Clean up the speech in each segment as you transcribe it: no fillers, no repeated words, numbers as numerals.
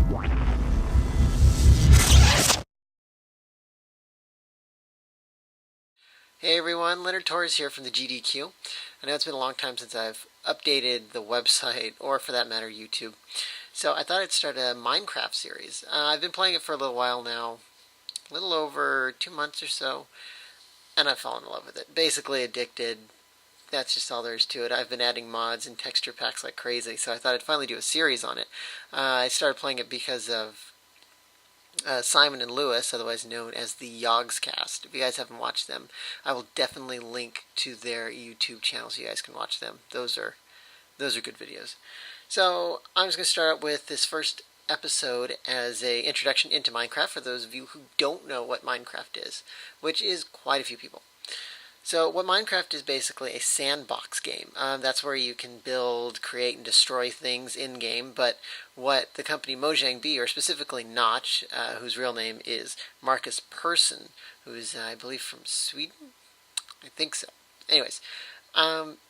Hey everyone, Leonard Torres here from the GDQ. I know it's been a long time since I've updated the website, or for that matter, YouTube. So I thought I'd start a Minecraft series. I've been playing it for a little while now, a little over 2 months or so, and I've fallen in love with it. Basically addicted. That's just all there is to it. I've been adding mods and texture packs like crazy, so I thought I'd finally do a series on it. I started playing it because of Simon and Lewis, otherwise known as the Yogscast. If you guys haven't watched them, I will definitely link to their YouTube channel so you guys can watch them. Those are good videos. So I'm just going to start out with this first episode as a introduction into Minecraft for those of you who don't know what Minecraft is, which is quite a few people. So what Minecraft is basically a sandbox game. That's where you can build, create, and destroy things in-game, but what the company Mojang B, or specifically Notch, whose real name is Marcus Persson, who's, I believe, from Sweden? I think so. Anyways,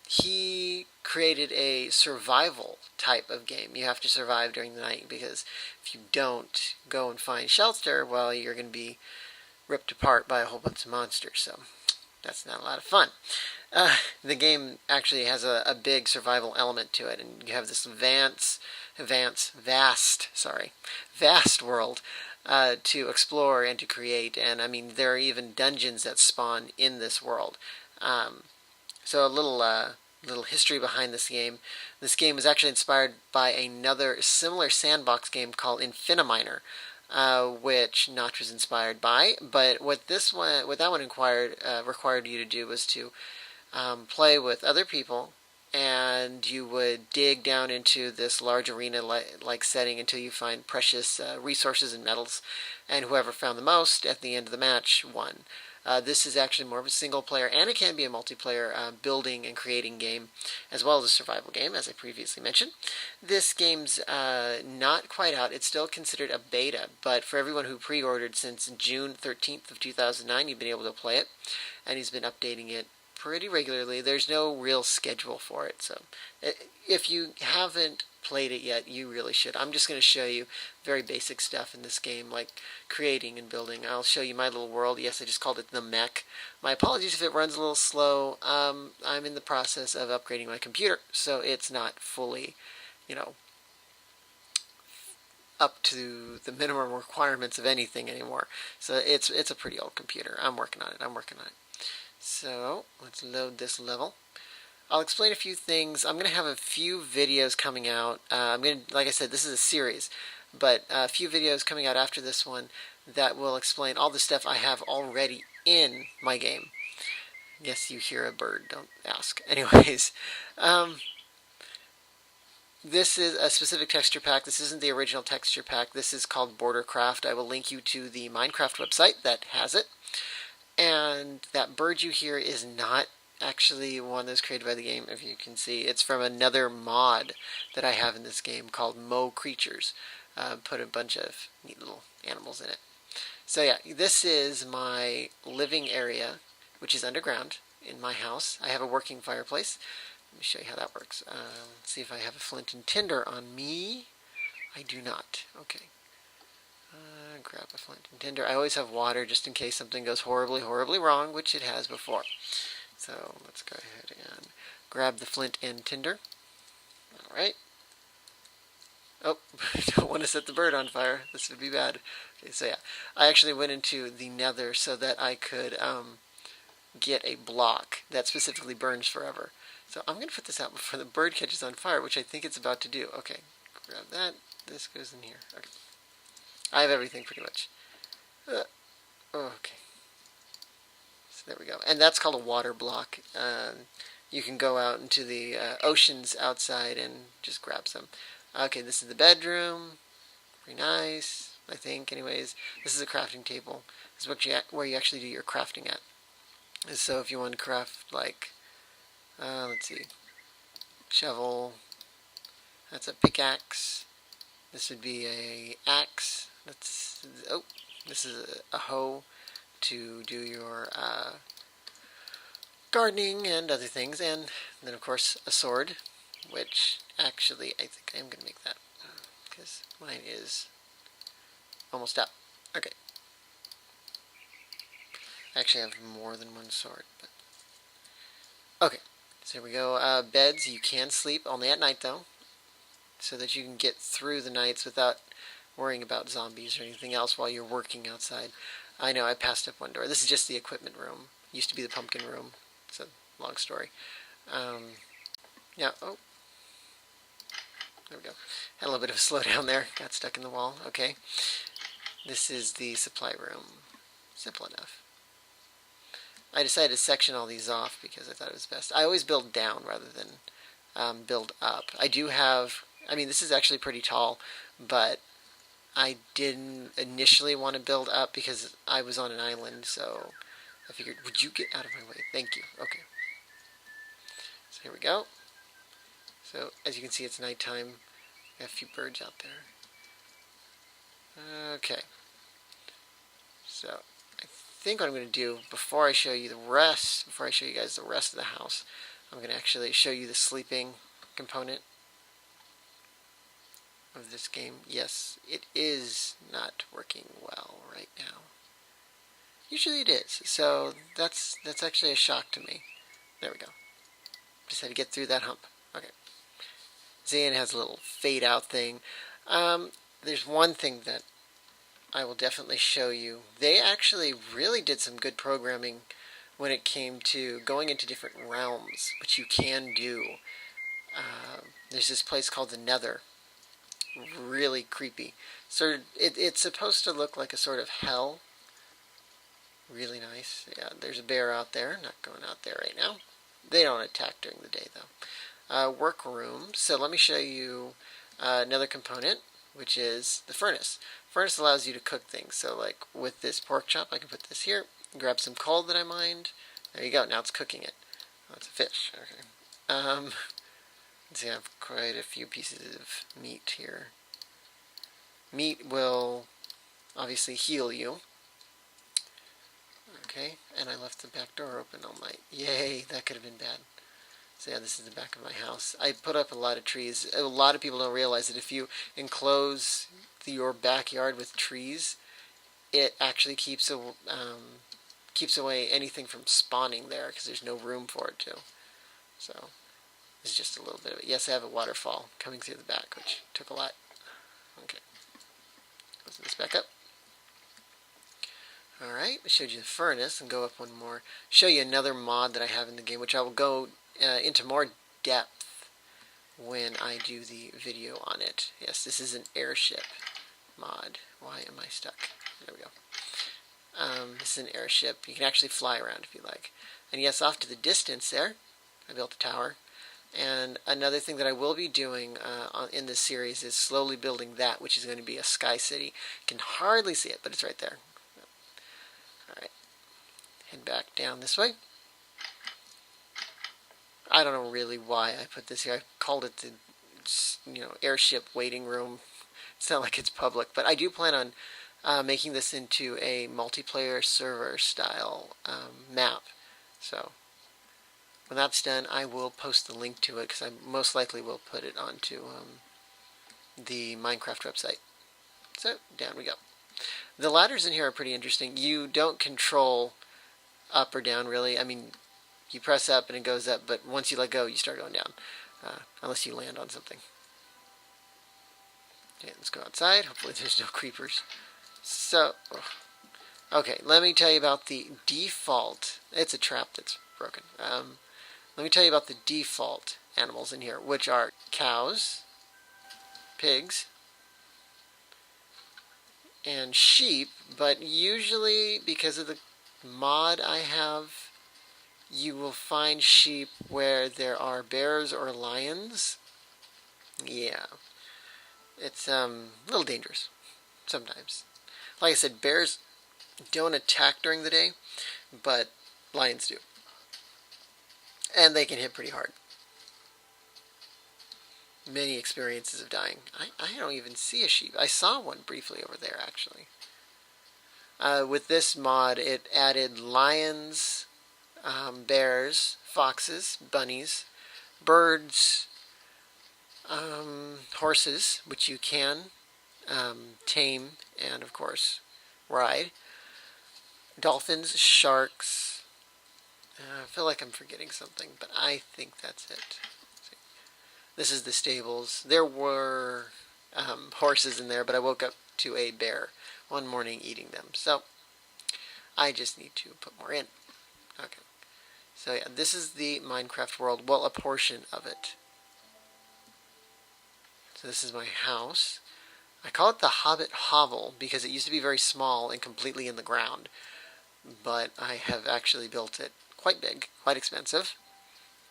he created a survival type of game. You have to survive during the night, because if you don't go and find shelter, well, you're going to be ripped apart by a whole bunch of monsters, so that's not a lot of fun. The game actually has a big survival element to it, and you have this vast world to explore and to create. And I mean, there are even dungeons that spawn in this world. So a little history behind this game. This game was actually inspired by another similar sandbox game called Infiniminer, which Notch was inspired by. But what that one required you to do was to play with other people, and you would dig down into this large arena-like setting until you find precious resources and metals, and whoever found the most at the end of the match won. This is actually more of a single player, and it can be a multiplayer building and creating game, as well as a survival game, as I previously mentioned. This game's not quite out. It's still considered a beta, but for everyone who pre-ordered since June 13th of 2009, you've been able to play it, and he's been updating it pretty regularly. There's no real schedule for it, so if you haven't played it yet, you really should. I'm just going to show you very basic stuff in this game, like creating and building. I'll show you my little world. Yes, I just called it the mech. My apologies if it runs a little slow. I'm in the process of upgrading my computer, so it's not fully, up to the minimum requirements of anything anymore. So it's a pretty old computer. I'm working on it. So let's load this level. I'll explain a few things. I'm going to have a few videos coming out. Like I said, this is a series, but a few videos coming out after this one that will explain all the stuff I have already in my game. Yes, you hear a bird. Don't ask. Anyways, this is a specific texture pack. This isn't the original texture pack. This is called Bordercraft. I will link you to the Minecraft website that has it. And that bird you hear is not actually one that was created by the game. If you can see, it's from another mod that I have in this game called Mo Creatures. Put a bunch of neat little animals in it. So yeah, this is my living area, which is underground in my house. I have a working fireplace. Let me show you how that works. Let's see if I have a flint and tinder on me. I do not. Okay. Grab a flint and tinder. I always have water just in case something goes horribly, horribly wrong, which it has before. So let's go ahead and grab the flint and tinder. Alright. Oh, I don't want to set the bird on fire. This would be bad. Okay, so yeah. I actually went into the nether so that I could get a block that specifically burns forever. So I'm going to put this out before the bird catches on fire, which I think it's about to do. Okay, grab that. This goes in here. Okay. I have everything pretty much. Okay. So there we go. And that's called a water block. You can go out into the oceans outside and just grab some. Okay, this is the bedroom. Pretty nice, I think. Anyways, this is a crafting table. This is where you actually do your crafting at. So if you want to craft, like, let's see, shovel. That's a pickaxe. This would be a axe. This is a hoe to do your gardening and other things, and then of course a sword, which actually I think I am going to make that because mine is almost up. Okay. I actually have more than one sword, but okay. So here we go. Beds, you can sleep, only at night though, so that you can get through the nights without worrying about zombies or anything else while you're working outside. I know I passed up one door. This is just the equipment room. Used to be the pumpkin room. It's a long story. Yeah, oh, there we go. Had a little bit of a slowdown there. Got stuck in the wall. Okay. This is the supply room. Simple enough. I decided to section all these off because I thought it was best. I always build down rather than build up. I do have, I mean, this is actually pretty tall, but I didn't initially want to build up because I was on an island, so I figured, would you get out of my way? Thank you. Okay. So here we go. So as you can see, it's nighttime. I have a few birds out there. Okay. So I think what I'm going to do before I show you the rest, before I show you guys the rest of the house, I'm going to actually show you the sleeping component of this game. Yes, it is not working well right now. Usually it is, so that's actually a shock to me. There we go. Just had to get through that hump. Okay. See, it has a little fade out thing. There's one thing that I will definitely show you. They actually really did some good programming when it came to going into different realms, which you can do. There's this place called the Nether. Really creepy. So it's supposed to look like a sort of hell. Really nice. Yeah, there's a bear out there. Not going out there right now. They don't attack during the day, though. Workroom. So let me show you another component, which is the furnace. Furnace allows you to cook things. So like with this pork chop, I can put this here, grab some coal that I mined. There you go. Now it's cooking it. Oh, it's a fish. Okay. Let's see, I have quite a few pieces of meat here. Meat will obviously heal you. Okay, and I left the back door open all night. Yay, that could have been bad. So yeah, this is the back of my house. I put up a lot of trees. A lot of people don't realize that if you enclose your backyard with trees, it actually keeps away anything from spawning there because there's no room for it to. So this is just a little bit of it. Yes, I have a waterfall coming through the back, which took a lot. Okay, close this back up. Alright, I showed you the furnace, and go up one more. Show you another mod that I have in the game, which I will go into more depth when I do the video on it. Yes, this is an airship mod. Why am I stuck? There we go. This is an airship. You can actually fly around if you like. And yes, off to the distance there, I built a tower. And another thing that I will be doing in this series is slowly building that, which is going to be a sky city. You can hardly see it, but it's right there. Alright, head back down this way. I don't know really why I put this here. I called it the airship waiting room. It's not like it's public, but I do plan on making this into a multiplayer server style map. So when that's done, I will post the link to it because I most likely will put it onto the Minecraft website. So down we go. The ladders in here are pretty interesting. You don't control up or down, really. I mean, you press up and it goes up, but once you let go, you start going down, unless you land on something. Okay, let's go outside. Hopefully there's no creepers. So, okay, let me tell you about the default. It's a trap that's broken. Let me tell you about the default animals in here, which are cows, pigs, and sheep, but usually because of the mod I have, you will find sheep where there are bears or lions. Yeah, it's a little dangerous sometimes. Like I said, bears don't attack during the day, but lions do. And they can hit pretty hard. Many experiences of dying. I don't even see a sheep. I saw one briefly over there, actually. With this mod, it added lions, bears, foxes, bunnies, birds, horses, which you can tame and of course ride. Dolphins, sharks. I feel like I'm forgetting something, but I think that's it. This is the stables. There were horses in there, but I woke up to a bear one morning eating them. So I just need to put more in. Okay. So yeah, this is the Minecraft world. Well, a portion of it. So this is my house. I call it the Hobbit Hovel because it used to be very small and completely in the ground. But I have actually built it quite big, quite expensive.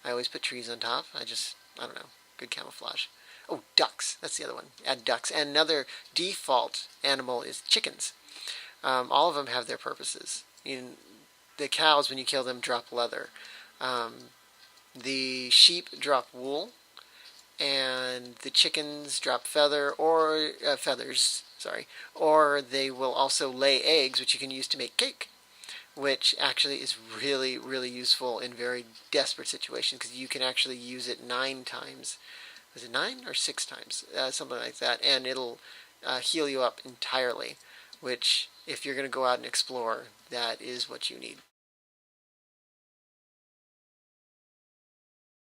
I always put trees on top. I don't know, good camouflage. Oh, ducks. That's the other one. Add ducks. And another default animal is chickens. All of them have their purposes. The cows, when you kill them, drop leather. The sheep drop wool, and the chickens drop feathers. Sorry, or they will also lay eggs, which you can use to make cake, which actually is really, really useful in very desperate situations because you can actually use it 9 times. Was it 9 or 6 times? Something like that, and it'll heal you up entirely, which, if you're going to go out and explore, that is what you need.